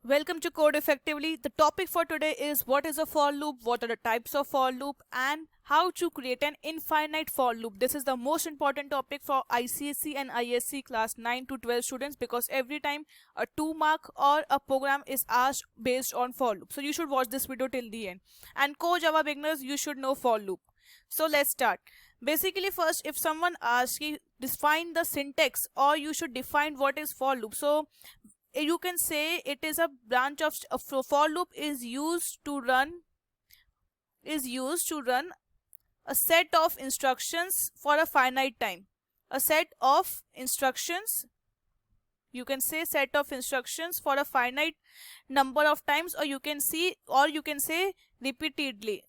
Welcome to Code Effectively. The topic for today is what is a for loop, what are the types of for loop, and how to create an infinite for loop. This is the most important topic for ICSE and ISC class 9 to 12 students because every time a 2 mark or a program is asked based on for loop. So you should watch this video till the end. And Core Java beginners, you should know for loop. So let's start. Basically, first, if someone asks you define the syntax or you should define what is for loop. So you can say it is a branch of a for loop is used to run a set of instructions for a finite time. A set of instructions, you can say set of instructions for a finite number of times, or you can say repeatedly.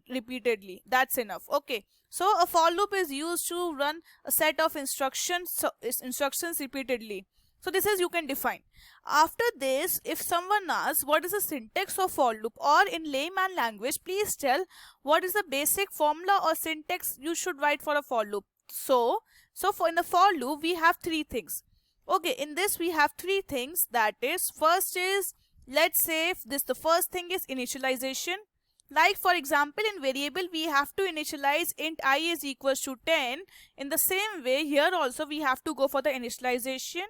Repeatedly, that's enough. Okay, so a for loop is used to run a set of instructions repeatedly. So this is you can define. After this, if someone asks what is the syntax of for loop, or in layman language, please tell what is the basic formula or syntax you should write for a for loop. So for in the for loop we have three things. Okay, in this we have three things. That is, first is, let's say the first thing is initialization. Like for example, in variable we have to initialize int I is equals to 10. In the same way here also we have to go for the initialization.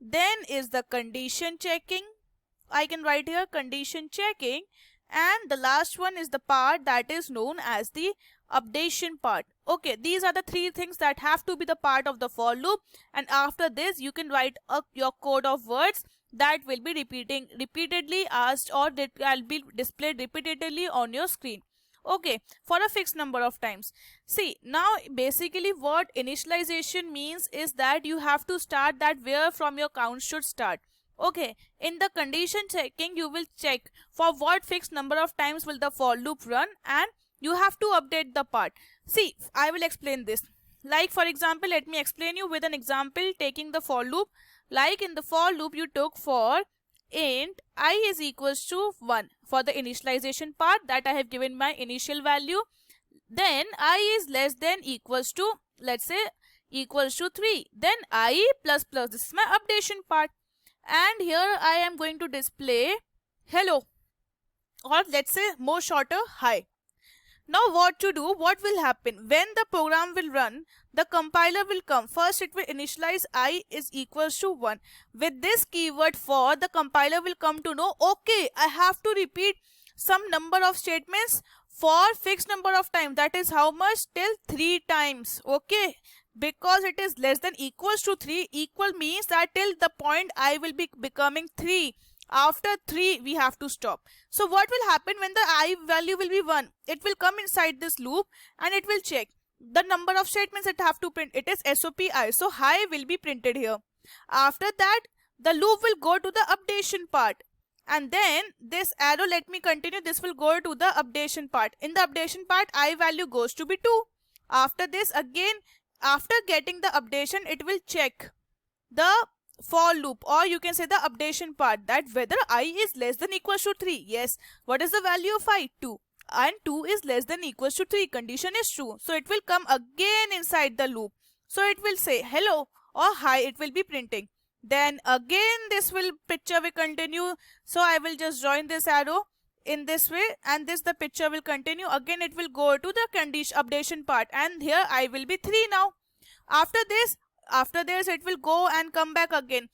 Then is the condition checking. I can write here condition checking. And the last one is the part that is known as the updation part. Okay, these are the three things that have to be the part of the for loop. And after this you can write your code of words that will be repeatedly asked, or that will be displayed repeatedly on your screen. Okay, for a fixed number of times. See, now basically what initialization means is that you have to start that where from your count should start. Okay, in the condition checking you will check for what fixed number of times will the for loop run, and you have to update the part. See, I will explain this. Like for example, let me explain you with an example taking the for loop. Like in the for loop you took for int I is equals to 1 for the initialization part, that I have given my initial value. Then I is less than equals to, let's say, equals to 3. Then I plus plus, this is my updation part. And here I am going to display hello, or let's say more shorter, hi. Now what to do, what will happen when the program will run, the compiler will come. First it will initialize I is equals to 1. With this keyword for, the compiler will come to know, okay, I have to repeat some number of statements for fixed number of times. That is how much? Till 3 times. Okay, because it is less than equals to 3, equal means that till the point I will be becoming 3. After 3 we have to stop. So what will happen when the I value will be 1? It will come inside this loop and it will check the number of statements it have to print. It is SOPI, so hi will be printed here. After that the loop will go to the updation part, and then this arrow, let me continue, this will go to the updation part. In the updation part I value goes to be 2. After this again, after getting the updation, it will check the for loop, or you can say the updation part, that whether I is less than equals to 3. Yes, what is the value of I? 2. And 2 is less than equals to 3. Condition is true. So it will come again inside the loop. So it will say hello or hi, it will be printing. Then again this picture will continue. So I will just join this arrow in this way, and this the picture will continue. Again it will go to the condition updation part, and here I will be 3 now. After this it will go and come back again.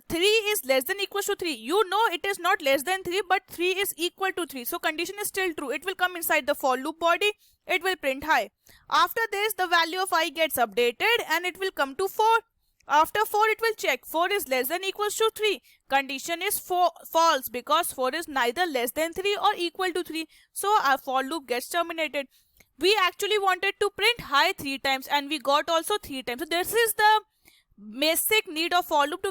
3 is less than equals to 3. You know it is not less than 3, but 3 is equal to 3. So condition is still true. It will come inside the for loop body. It will print hi. After this the value of I gets updated and it will come to 4. After 4 it will check 4 is less than equals to 3. Condition is false because 4 is neither less than 3 or equal to 3. So our for loop gets terminated. We actually wanted to print hi 3 times and we got also 3 times. So this is the basic need of for loop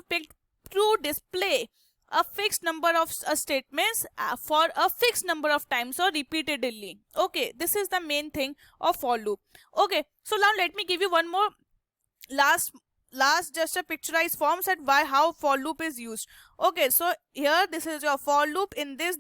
to display a fixed number of statements for a fixed number of times or repeatedly. Okay, this is the main thing of for loop. Okay, so now let me give you one more last just a picturized forms at how for loop is used. Okay, so here this is your for loop. In this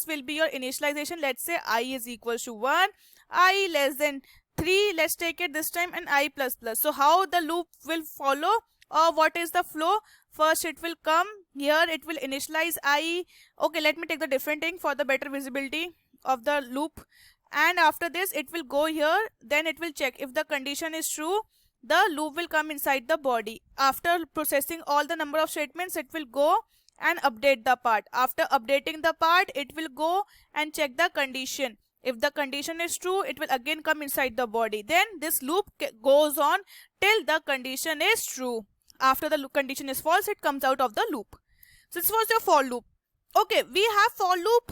will be your initialization. Let's say I is equals to 1, I less than 3, let's take it this time, and I plus plus. So how the loop will follow, or what is the flow? First it will come Here it will initialize I. Okay, let me take the different thing for the better visibility of the loop. And after this it will go here, then it will check if the condition is true, the loop will come inside the body. After processing all the number of statements, it will go and update the part. After updating the part, it will go and check the condition. If the condition is true, it will again come inside the body. Then this loop goes on till the condition is true. After the condition is false, it comes out of the loop. So this was your for loop. Okay, we have for loop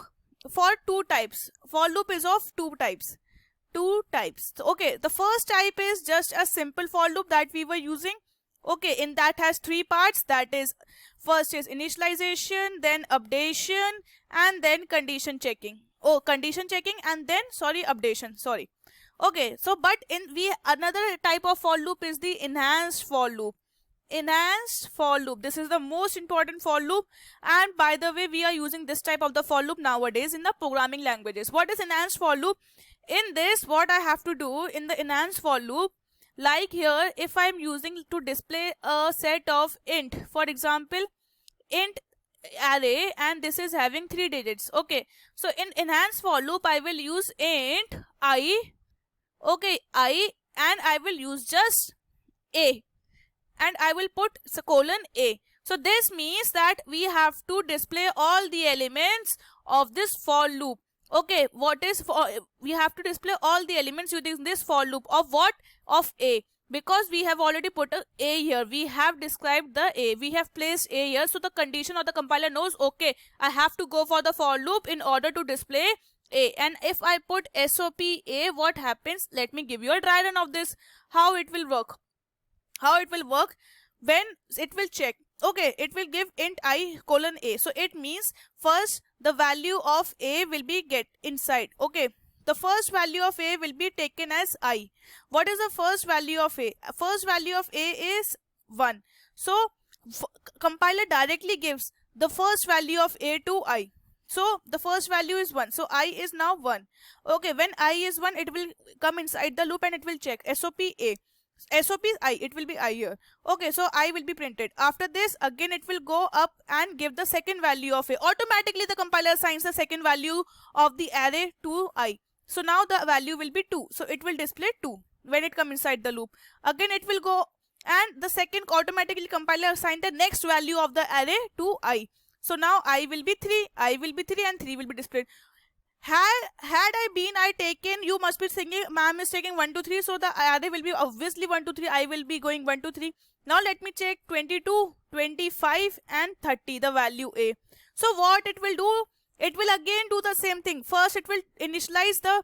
for two types. For loop is of two types. So, okay, the first type is just a simple for loop that we were using. Okay, in that has three parts. That is, first is initialization, then updation, and then condition checking. Oh, condition checking and then updation. Okay, so but another type of for loop is the enhanced for loop. This is the most important for loop, and by the way, we are using this type of the for loop nowadays in the programming languages. What is enhanced for loop? In this, what I have to do in the enhanced for loop, like here, if I am using to display a set of int, for example, int array, and this is having 3 digits. Okay, so in enhanced for loop, I will use int I. Okay, I, and I will use just a, and I will put colon a. So this means that we have to display all the elements of this for loop. Okay, what is for? We have to display all the elements using this for loop of what? Of a. Because we have already put a here. We have described the a. We have placed a here. So the condition or the compiler knows, okay, I have to go for the for loop in order to display a. And if I put SOP a, what happens? Let me give you a dry run of this. How it will work. When it will check. Okay, it will give int I colon a. So it means first the value of a will be get inside. Okay, the first value of a will be taken as I. What is the first value of a? First value of a is 1. So compiler directly gives the first value of a to I. So the first value is 1. So I is now 1. Okay, when I is 1, it will come inside the loop and it will check SOP a. SOP is I, it will be I here. Okay, so I will be printed. After this, again it will go up and give the second value of A. Automatically the compiler assigns the second value of the array to I. So now the value will be 2. So it will display 2 when it comes inside the loop. Again it will go, and the second automatically compiler assign the next value of the array to I. So now I will be 3, and 3 will be displayed. Had I taken, you must be thinking, ma'am is taking 1 to 3, so the array will be obviously 1 to 3. I will be going 1 to 3. Now let me check 22, 25 and 30, the value A. So what it will do? It will again do the same thing. First it will initialize the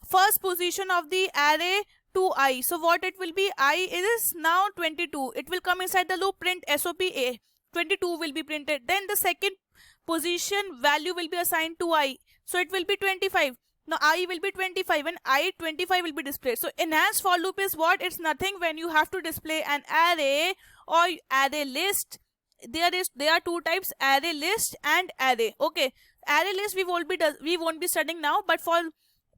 first position of the array to I. So what it will be? I is now 22. It will come inside the loop, print SOP A. 22 will be printed. Then the second position value will be assigned to I. So it will be 25. Now I will be 25 and I 25 will be displayed. So enhanced for loop is what? It's nothing when you have to display an array or array list. There are two types, array list and array. Okay, array list we won't be studying now, but for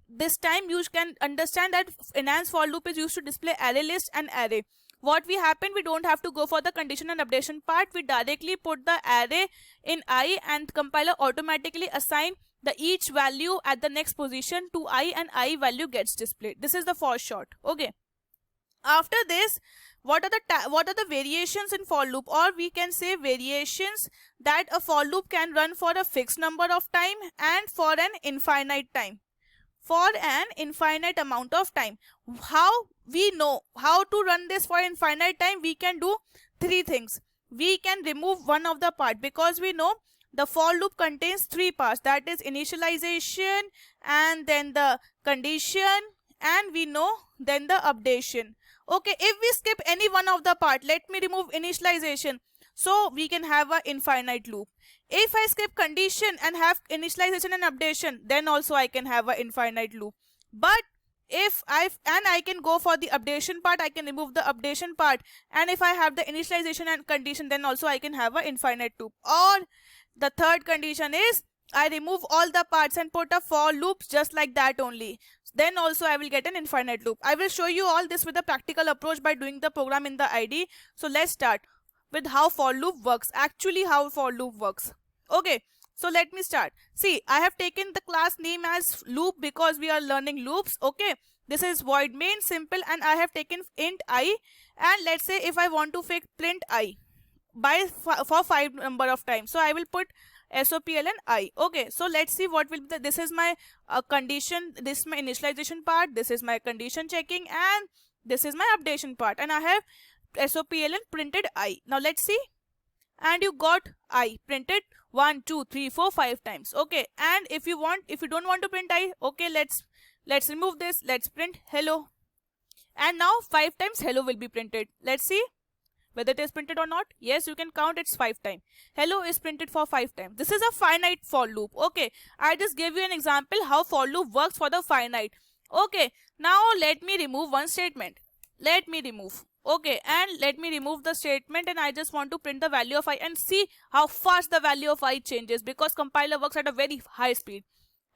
this time you can understand that enhanced for loop is used to display array list and array. What we happen, we don't have to go for the condition and updation part. We directly put the array in I and compiler automatically assign the each value at the next position to I, and I value gets displayed. This is the for short. Okay. After this, what are the variations in for loop, or we can say variations that a for loop can run for a fixed number of time and for an infinite time. For an infinite amount of time. How we know how to run this for infinite time? We can do three things. We can remove one of the part, because we know the for loop contains three parts, that is initialization, and then the condition, and we know then the updation. Okay, if we skip any one of the part, let me remove initialization, so we can have an infinite loop. If I skip condition and have initialization and updation, then also I can have an infinite loop. But if I can go for the updation part, I can remove the updation part, and if I have the initialization and condition, then also I can have an infinite loop. Or the third condition is I remove all the parts and put a for loop just like that only. Then also I will get an infinite loop. I will show you all this with a practical approach by doing the program in the IDE. So let's start. with how for loop works, actually how for loop works. Okay, so let me start. See, I have taken the class name as loop because we are learning loops. Okay, this is void main simple, and I have taken int I, and let's say if I want to print I for 5 number of times, so I will put SOPLN I. Okay, so let's see what will be this is my condition, this is my initialization part, this is my condition checking, and this is my updation part, and I have SOPLN printed I. Now let's see, and you got I printed 1 2 3 4 5 times. Okay, and if you don't want to print I, okay, let's remove this, let's print hello, and now 5 times hello will be printed. Let's see whether it is printed or not. Yes, you can count, it's 5 times. Hello is printed for 5 times. This is a finite for loop. Okay, I just gave you an example how for loop works for the finite. Okay, now let me remove one statement. Let me remove. Okay, and let me remove the statement, and I just want to print the value of I and see how fast the value of I changes, because compiler works at a very high speed.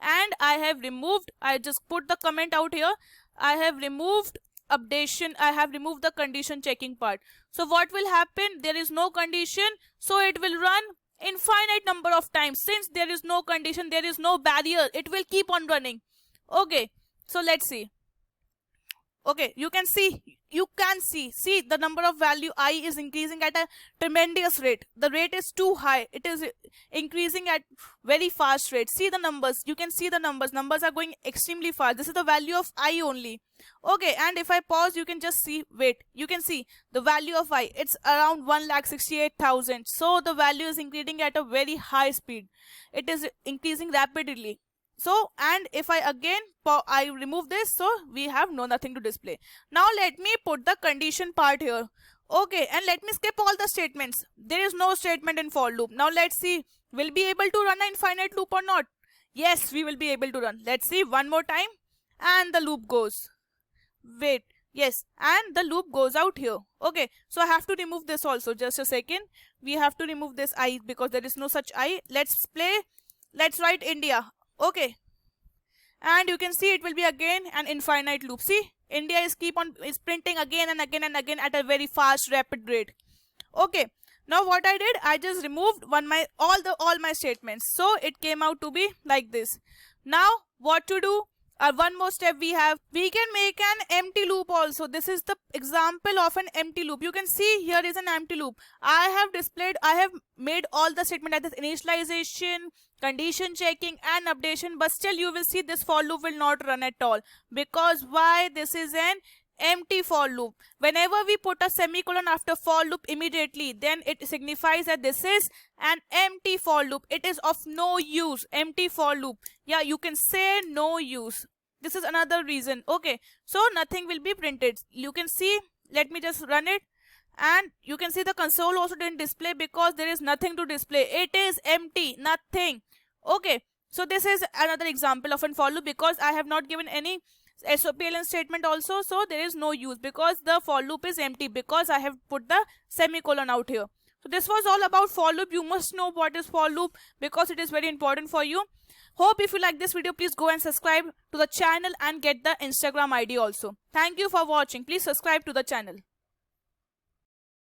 And I have removed, I just put the comment out here, I have removed updation, I have removed the condition checking part. So what will happen? There is no condition, so it will run infinite number of times. Since there is no condition, there is no barrier, it will keep on running. Okay, so let's see. Okay, you can see the number of value I is increasing at a tremendous rate. The rate is too high, it is increasing at very fast rate. See the numbers, you can see the numbers are going extremely fast. This is the value of I only. Okay, and if I pause, you can just see, wait, you can see the value of I, it's around 1,68,000. So the value is increasing at a very high speed, it is increasing rapidly. So, and if I again I remove this, so we have nothing to display. Now let me put the condition part here. Okay, and let me skip all the statements. There is no statement in for loop. Now let's see, will be able to run an infinite loop or not? Yes, we will be able to run. Let's see one more time, and the loop goes. Wait, yes, and the loop goes out here. Okay, so I have to remove this also. Just a second, we have to remove this I because there is no such I. Let's play. Let's write India. Okay, and you can see it will be again an infinite loop. See, India is printing again and again and again at a very fast rapid rate. Okay, now what I did, I just removed all my statements, so it came out to be like this. Now what to do? One more step we have. We can make an empty loop also. This is the example of an empty loop. You can see here is an empty loop. I have made all the statement at this initialization, condition checking, and updation, but still you will see this for loop will not run at all. Because why? This is an empty for loop. Whenever we put a semicolon after for loop immediately, then it signifies that this is an empty for loop. It is of no use. Empty for loop. Yeah, you can say no use. This is another reason. Okay, so nothing will be printed. You can see, let me just run it, and you can see the console also didn't display because there is nothing to display. It is empty, nothing. Okay, so this is another example of a for loop because I have not given any SOPLN statement also, so there is no use because the for loop is empty because I have put the semicolon out here. So this was all about for loop. You must know what is for loop because it is very important for you. Hope if you like this video, please go and subscribe to the channel and get the Instagram ID also. Thank you for watching. Please subscribe to the channel.